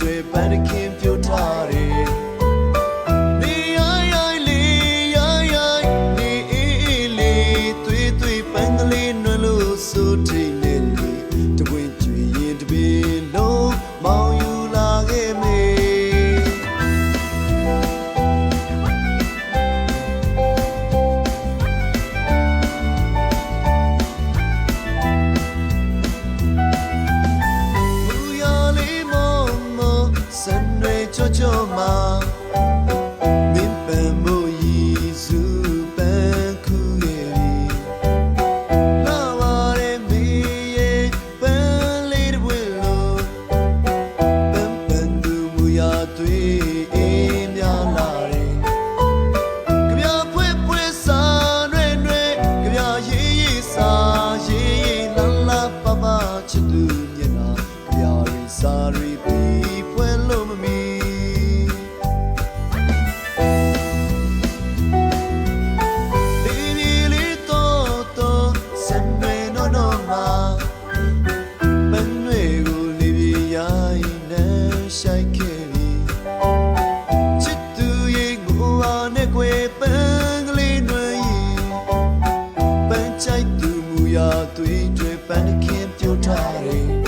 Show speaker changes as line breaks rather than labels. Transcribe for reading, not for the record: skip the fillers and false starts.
တွေပန်းခင်ပြိုထားတယ်နေရိုင်းလေးရိုင်းနေအေးလေးသွေးသွေးပန်းကလေးနွယ်လို့ဆိုထိတ်နေလေတပွင့်ကျွေရင်တပင်လုံးမောင်ယူလာခဲ့မေကြောမှာမင်းပန်မို့ရီစုပန်းခုရဲ့လာပါရဲ့မေရဲ့ပန်းလေးတစ်ပွင့်လို့ပန်းပန်းသူမူရာသွေးအေးများလာတယ်ကြပြဖွေးဖွေးစာရွဲ့ရွဲ့ကြပြရေးရေးစာရေးရေးလာလာပပချစ်သူမျက်နှာကြပြရီစာရီပြီးဖွယ်လို့မမီဆိုင်ခဲ့ပြီချစ်သူရဲ့ငိုအားနဲ့ကွယ်ပန်းကလေးနွယ်ရင်ပန်းချိုက်သူမူရာသွေးတွေပန်းခင်ပြိုထားတယ်